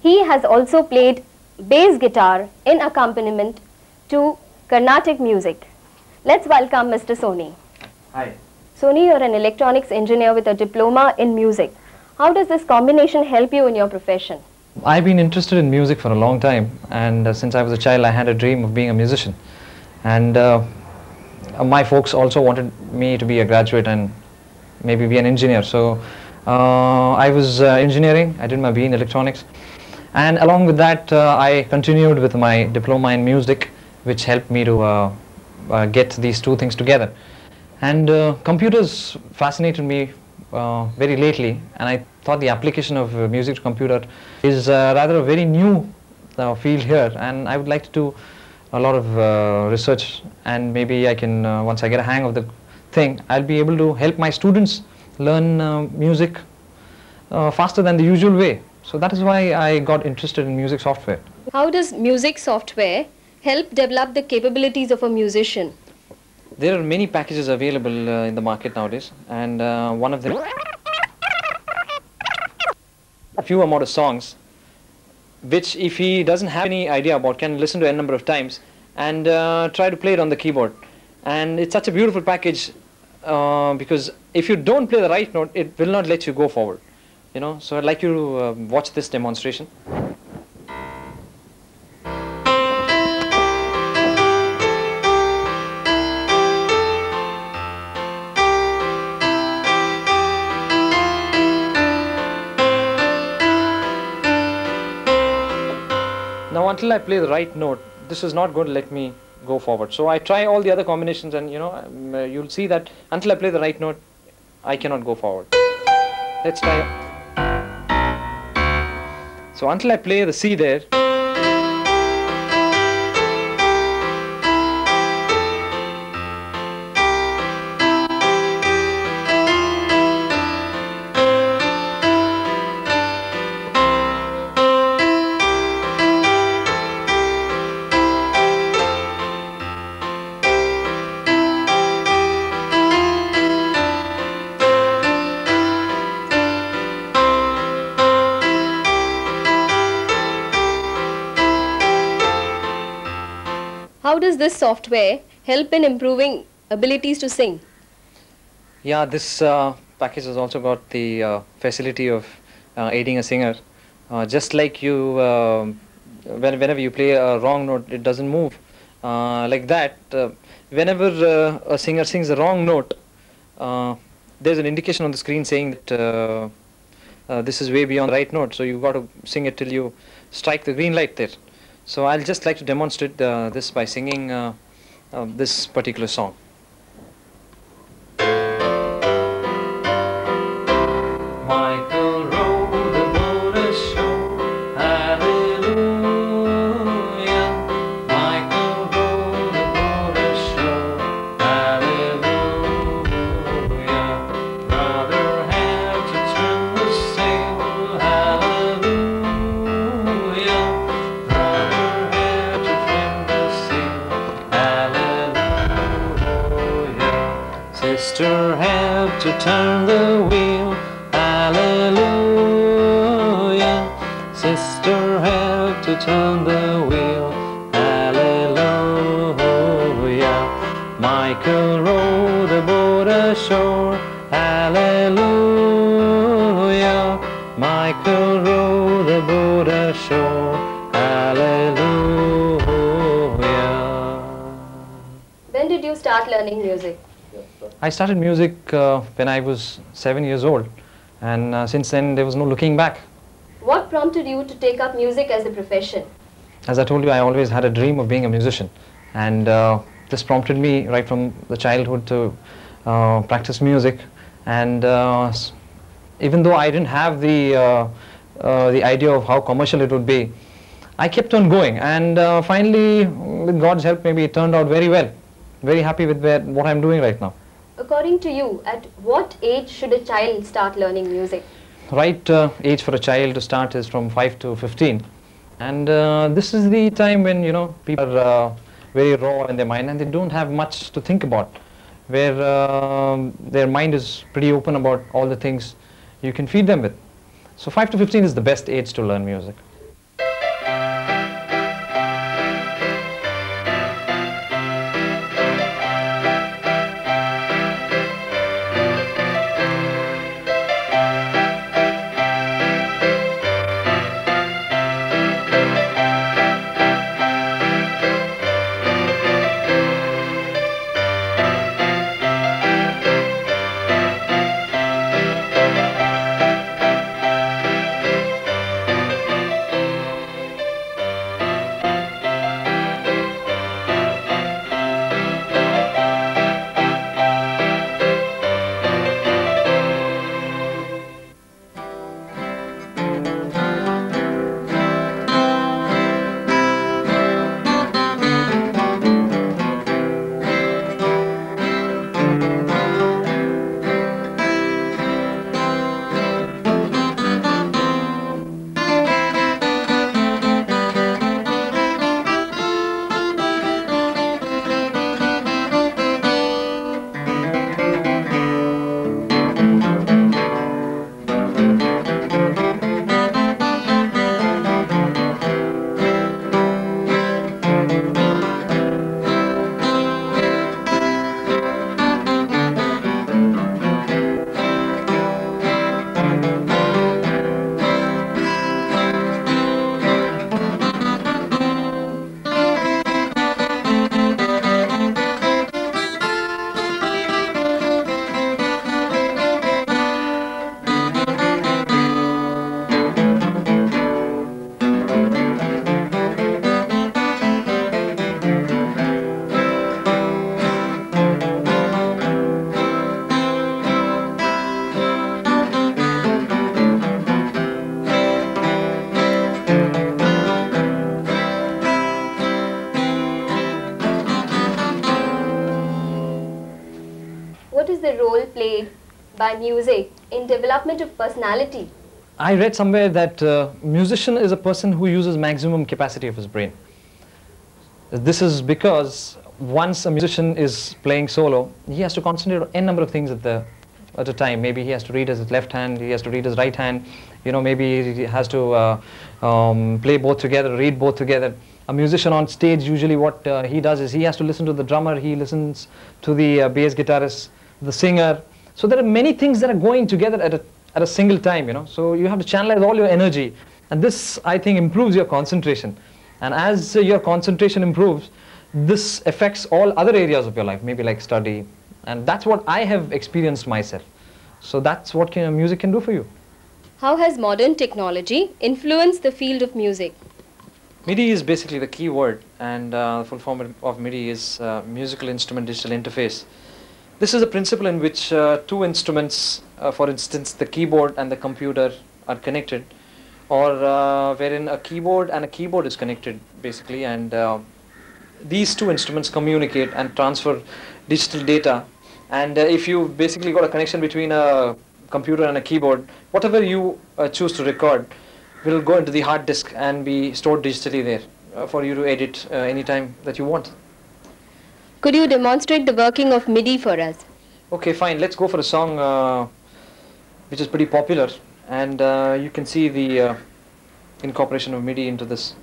He has also played bass guitar in accompaniment to Carnatic music. Let's welcome Mr. Sony. Hi. Sony, you're an electronics engineer with a diploma in music. How does this combination help you in your profession? I've been interested in music for a long time, and since I was a child I had a dream of being a musician. And my folks also wanted me to be a graduate and maybe be an engineer. So I was engineering, I did my B in electronics. And along with that I continued with my diploma in music, which helped me to get these two things together. And computers fascinated me very lately, and I thought the application of music to computer is rather a very new field here, and I would like to do a lot of research, and maybe I can, once I get a hang of the thing, I'll be able to help my students learn music faster than the usual way. So that is why I got interested in music software. How does music software help develop the capabilities of a musician? There are many packages available in the market nowadays, and one of them, a few amount of songs, which if he doesn't have any idea about, can listen to a number of times and try to play it on the keyboard. And it's such a beautiful package because if you don't play the right note, it will not let you go forward. You know, so I'd like you to watch this demonstration. Now until I play the right note, this is not going to let me go forward. So I try all the other combinations, and you know, you'll see that until I play the right note, I cannot go forward. Let's try. So until I play the C there, How does this software help in improving abilities to sing? yeah, this package has also got the facility of aiding a singer. Just like you, whenever you play a wrong note, it doesn't move. Like that, whenever a singer sings the wrong note, there's an indication on the screen saying that this is way beyond the right note, so you've got to sing it till you strike the green light there. So I'll just like to demonstrate this by singing this particular song. Michael rode the boat ashore, hallelujah. Michael rode the boat ashore, hallelujah. Brother had to trim the sail, hallelujah. Sister helped to turn the wheel, hallelujah. Sister helped to turn the wheel, hallelujah. Michael rowed the boat ashore, hallelujah. Michael rowed the boat ashore, hallelujah. When did you start learning music? I started music when I was 7 years old, and since then there was no looking back. What prompted you to take up music as a profession? As I told you, I always had a dream of being a musician, and this prompted me right from the childhood to practice music. And even though I didn't have the idea of how commercial it would be, I kept on going, and finally, with God's help, maybe it turned out very well. Very happy with what I'm doing right now. According to you, at what age should a child start learning music? Right age for a child to start is from 5 to 15, and this is the time when, you know, people are very raw in their mind and they don't have much to think about, where their mind is pretty open about all the things you can feed them with. So 5 to 15 is the best age to learn music. played by music in development of personality? I read somewhere that musician is a person who uses maximum capacity of his brain. This is because once a musician is playing solo, he has to concentrate on n number of things at a time. Maybe he has to read his left hand, he has to read his right hand, you know, maybe he has to play both together, read both together. A musician on stage, usually what he does is he has to listen to the drummer, he listens to the bass guitarist, the singer. So there are many things that are going together at a single time, you know. So you have to channelize all your energy, and this, I think, improves your concentration. And as your concentration improves, this affects all other areas of your life, maybe like study, and that's what I have experienced myself. So that's what music can do for you. How has modern technology influenced the field of music? Midi is basically the key word, and the full form of Midi is Musical Instrument Digital Interface. This is a principle in which two instruments, for instance the keyboard and the computer, are connected, or wherein a keyboard and a keyboard is connected basically, and these two instruments communicate and transfer digital data. And if you basically got a connection between a computer and a keyboard, whatever you choose to record will go into the hard disk and be stored digitally there for you to edit anytime that you want. Could you demonstrate the working of Midi for us? Okay, fine. Let's go for a song which is pretty popular, and you can see the incorporation of Midi into this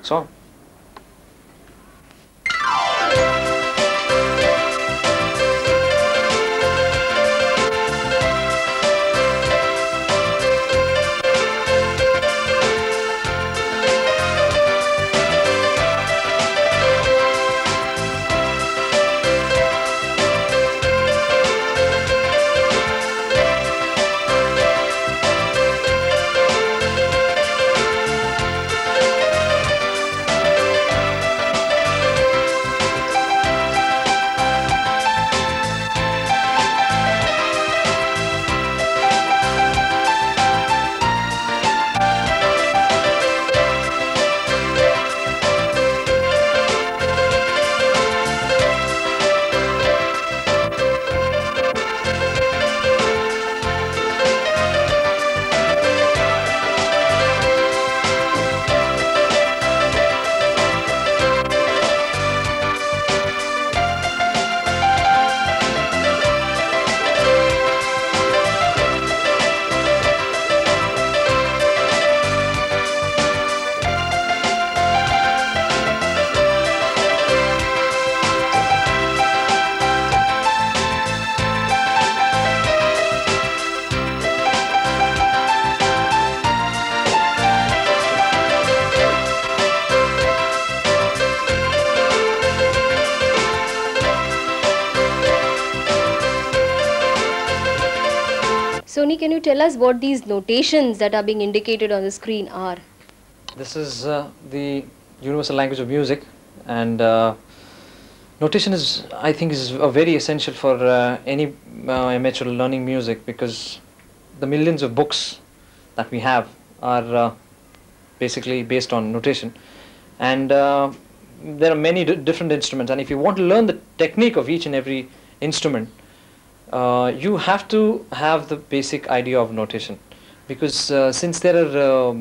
song. Sonny, can you tell us what these notations that are being indicated on the screen are? This is the universal language of music, and notation is, I think, is very essential for any amateur learning music, because the millions of books that we have are basically based on notation, and there are many different instruments, and if you want to learn the technique of each and every instrument, you have to have the basic idea of notation, because since there are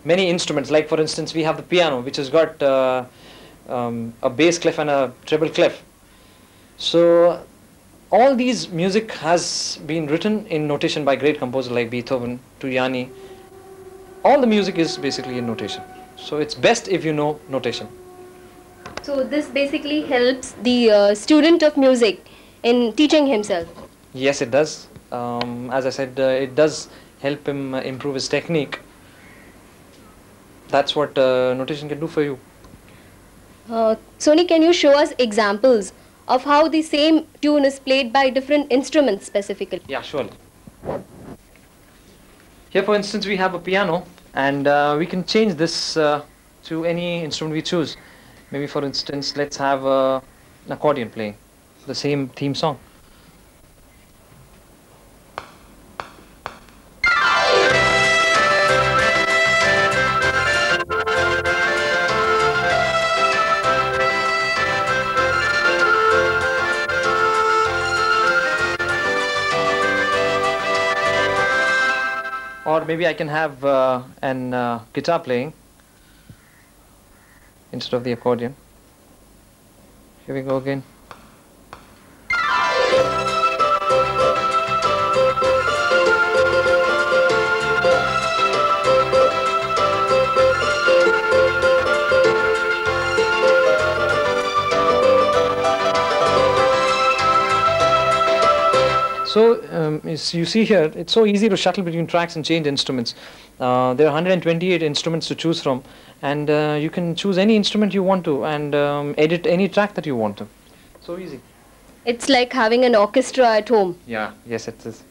many instruments, like for instance we have the piano, which has got a bass clef and a treble clef. So all these music has been written in notation by great composers like Beethoven to Yanni. All the music is basically in notation, so it's best if you know notation. So this basically helps the student of music in teaching himself. Yes, it does. As I said, it does help him improve his technique. That's what notation can do for you. Sonny, can you show us examples of how the same tune is played by different instruments specifically? Yeah, surely. Here, for instance, we have a piano, and we can change this to any instrument we choose. Maybe, for instance, let's have an accordion playing the same theme song. maybe I can have an guitar playing instead of the accordion. Here we go again. So as you see here, it's so easy to shuttle between tracks and change instruments. There are 128 instruments to choose from, and you can choose any instrument you want to and edit any track that you want to. So easy. It's like having an orchestra at home. Yeah, yes it is.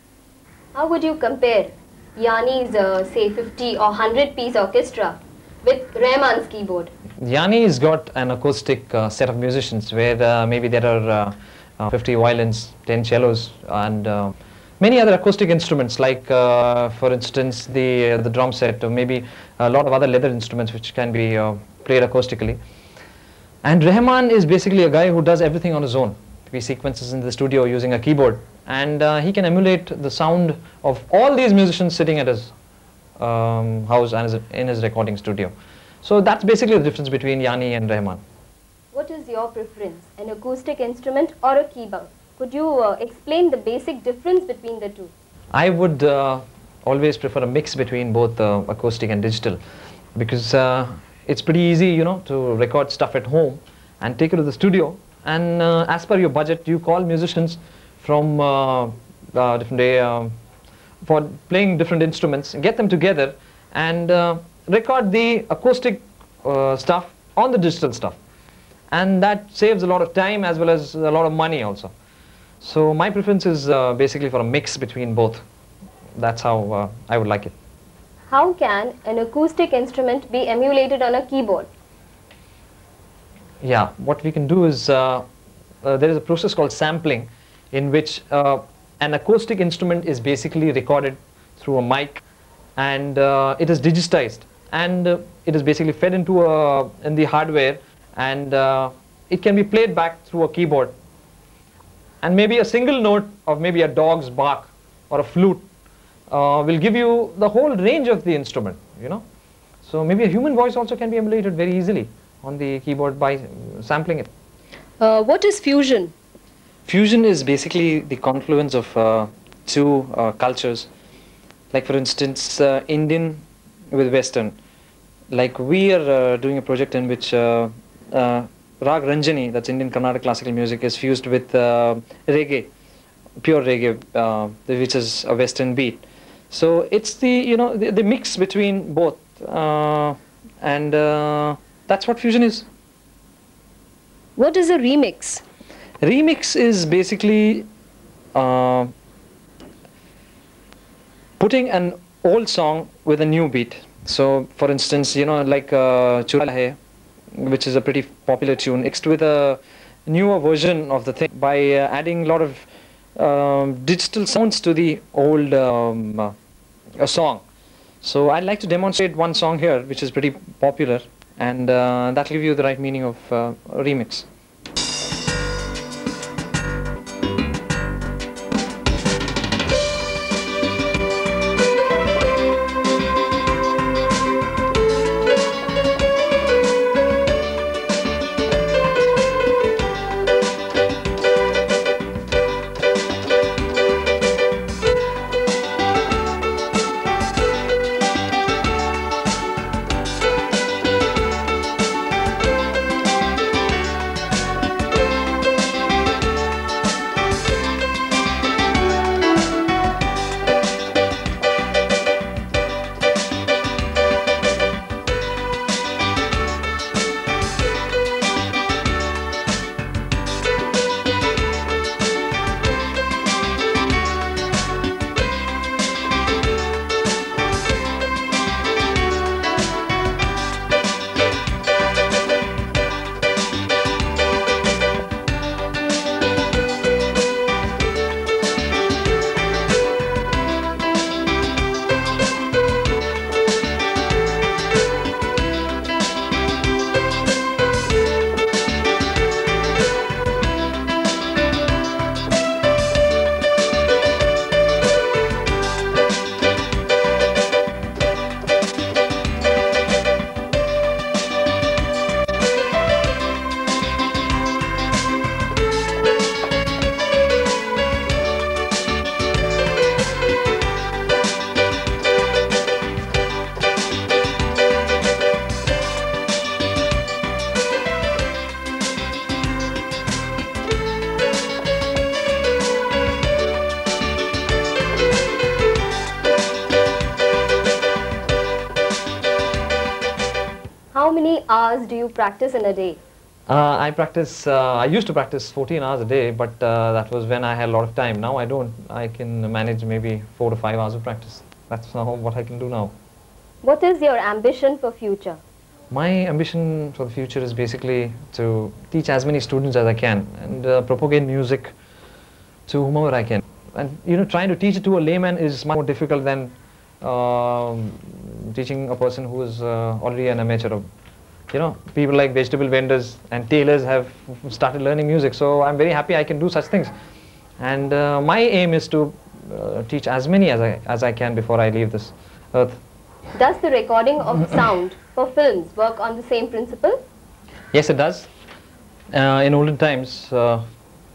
How would you compare Yanni's say 50 or 100-piece orchestra with Rahman's keyboard? Yanni's got an acoustic set of musicians where maybe there are 50 violins, 10 cellos, and many other acoustic instruments like for instance the drum set, or maybe a lot of other leather instruments which can be played acoustically. And Rahman is basically a guy who does everything on his own. He sequences in the studio using a keyboard, and he can emulate the sound of all these musicians sitting at his house and in his recording studio. So that's basically the difference between Yanni and Rahman. What is your preference, an acoustic instrument or a keyboard? Could you explain the basic difference between the two? I would always prefer a mix between both acoustic and digital, because it's pretty easy, you know, to record stuff at home and take it to the studio, and as per your budget you call musicians from different day for playing different instruments, get them together and record the acoustic stuff on the digital stuff, and that saves a lot of time as well as a lot of money also. So my preference is basically for a mix between both. That's how I would like it. How can an acoustic instrument be emulated on a keyboard? Yeah, what we can do is there is a process called sampling, in which an acoustic instrument is basically recorded through a mic, and it is digitized, and it is basically fed into in the hardware, and it can be played back through a keyboard, and maybe a single note of maybe a dog's bark or a flute will give you the whole range of the instrument, you know. So maybe a human voice also can be emulated very easily on the keyboard by sampling it. What is fusion? Fusion is basically the confluence of two cultures, like for instance Indian with Western. Like we are doing a project in which Rag Ranjani, that's Indian Carnatic classical music, is fused with reggae, pure reggae, which is a Western beat. So it's the mix between both, and that's what fusion is. What is a remix? Remix is basically putting an old song with a new beat. So for instance, like Chura Hai, which is a pretty popular tune, mixed with a newer version of the thing by adding a lot of digital sounds to the old song. So I'd like to demonstrate one song here which is pretty popular, and that'll give you the right meaning of a remix. How many hours do you practice in a day? I used to practice 14 hours a day, but that was when I had a lot of time. Now I don't. I can manage maybe 4 to 5 hours of practice. That's what I can do now. What is your ambition for future? My ambition for the future is basically to teach as many students as I can and propagate music to whomever I can. And trying to teach it to a layman is much more difficult than teaching a person who is already an amateur. People like vegetable vendors and tailors have started learning music, so I'm very happy I can do such things. And my aim is to teach as many as I can before I leave this earth. Does the recording of sound for films work on the same principle? Yes, it does. In olden times,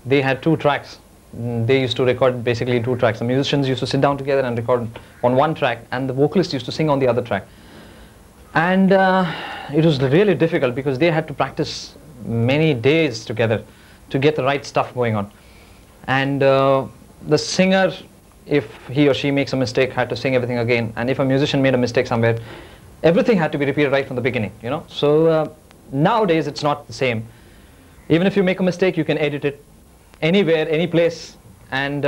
they had 2 tracks. They used to record basically 2 tracks. The musicians used to sit down together and record on one track, and the vocalist used to sing on the other track. And it was really difficult because they had to practice many days together to get the right stuff going on. And the singer, if he or she makes a mistake, had to sing everything again. And if a musician made a mistake somewhere, everything had to be repeated right from the beginning, So nowadays it's not the same. Even if you make a mistake, you can edit it anywhere, any place, and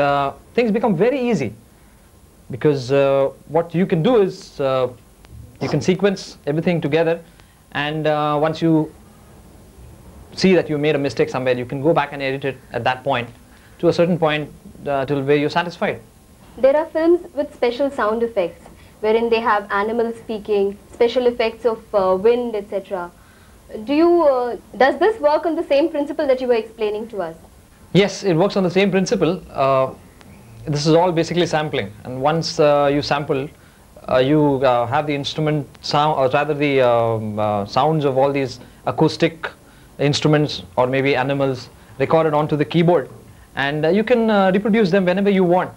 things become very easy. Because what you can do is you can sequence everything together, and once you see that you made a mistake somewhere, you can go back and edit it at that point to a certain point till where you're satisfied. There are films with special sound effects wherein they have animals speaking, special effects of wind, etc. Does this work on the same principle that you were explaining to us? Yes, it works on the same principle. This is all basically sampling, and once you sample, you have the instrument sound, or rather the sounds of all these acoustic instruments or maybe animals recorded onto the keyboard, and you can reproduce them whenever you want.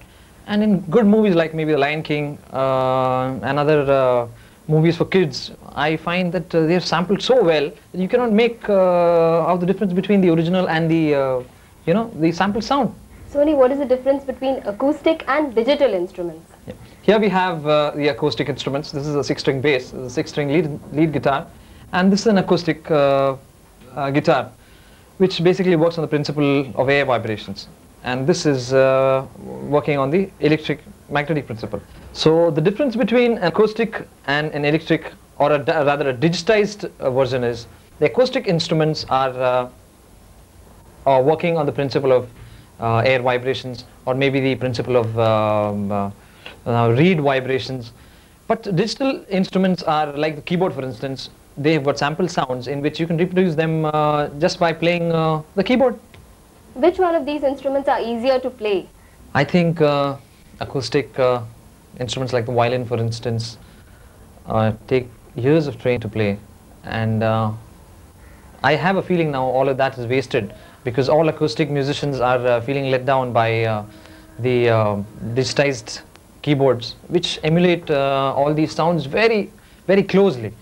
And in good movies like maybe The Lion King and other movies for kids, I find that they're sampled so well that you cannot make out the difference between the original and the the sampled sound. Sonny, what is the difference between acoustic and digital instruments? Yeah. Here we have the acoustic instruments. This is a 6-string bass, a 6-string lead guitar, and this is an acoustic guitar, which basically works on the principle of air vibrations. And this is working on the magnetic principle. So the difference between acoustic and an electric, or rather a digitized version, is the acoustic instruments are working on the principle of air vibrations, or maybe the principle of reed vibrations. But digital instruments are like the keyboard, for instance. They have got sample sounds in which you can reproduce them just by playing the keyboard. Which one of these instruments are easier to play? I think acoustic instruments like the violin, for instance, take years of training to play, and I have a feeling now all of that is wasted, because all acoustic musicians are feeling let down by the digitized keyboards, which emulate all these sounds very, very closely.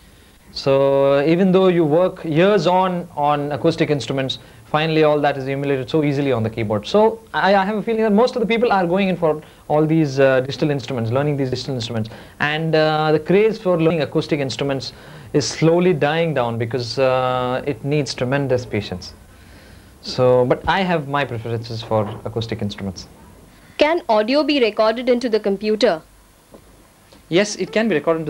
So even though you work years on acoustic instruments, finally all that is emulated so easily on the keyboard. So I have a feeling that most of the people are going in for all these digital instruments, learning these digital instruments, and the craze for learning acoustic instruments is slowly dying down, because it needs tremendous patience. So, but I have my preferences for acoustic instruments. Can audio be recorded into the computer? Yes, it can be recorded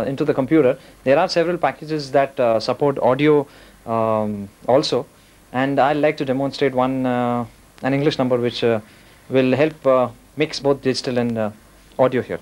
into the computer. There are several packages that support audio also, and I'd like to demonstrate an English number which will help mix both digital and audio here.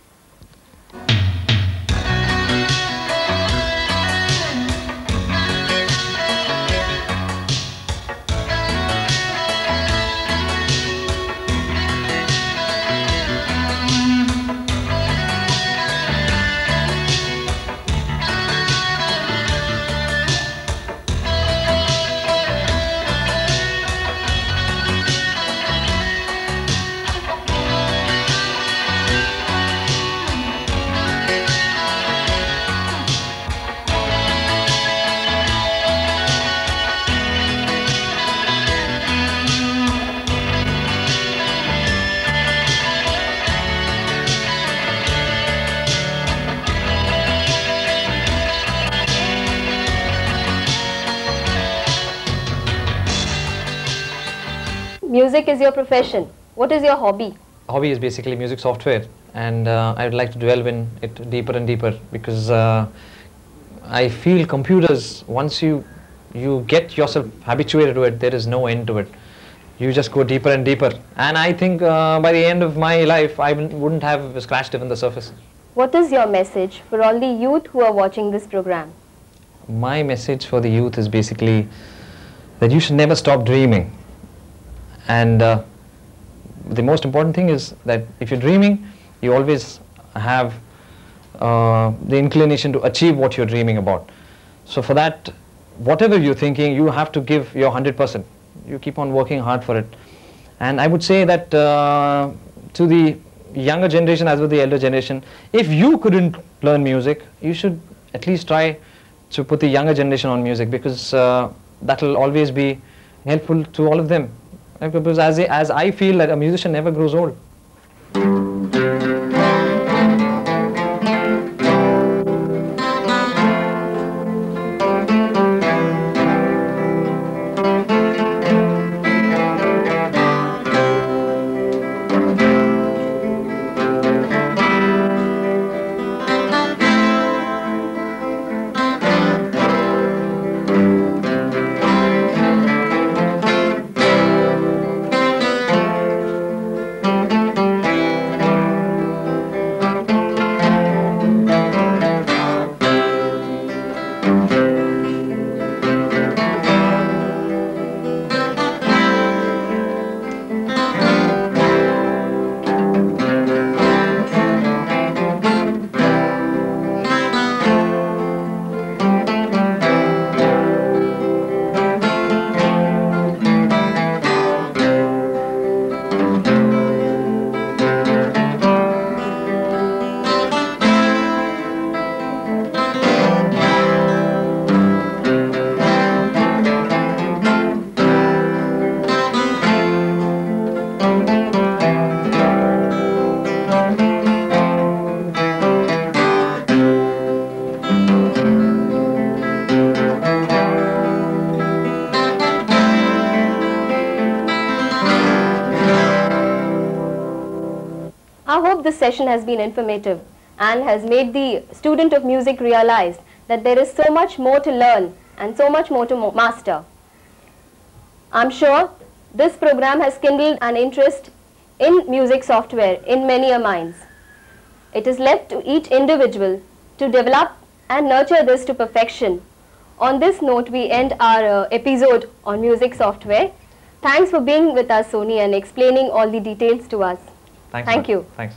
music is your profession. What is your hobby? Hobby is basically music software, and I would like to delve in it deeper and deeper, because I feel computers, once you get yourself habituated to it, there is no end to it. You just go deeper and deeper, and I think by the end of my life I wouldn't have scratched even the surface. What is your message for all the youth who are watching this program? My message for the youth is basically that you should never stop dreaming, and the most important thing is that if you're dreaming, you always have the inclination to achieve what you're dreaming about. So for that, whatever you're thinking, you have to give your 100%. You keep on working hard for it. And I would say that to the younger generation as well as the elder generation, if you couldn't learn music, you should at least try to put the younger generation on music, because that will always be helpful to all of them. Because as I feel that a musician never grows old. I hope this session has been informative and has made the student of music realize that there is so much more to learn and so much more to master. I'm sure this program has kindled an interest in music software in many a minds. It is left to each individual to develop and nurture this to perfection. On this note, we end our episode on music software. Thanks for being with us, Sony, and explaining all the details to us. Thanks. Thank you. Thanks.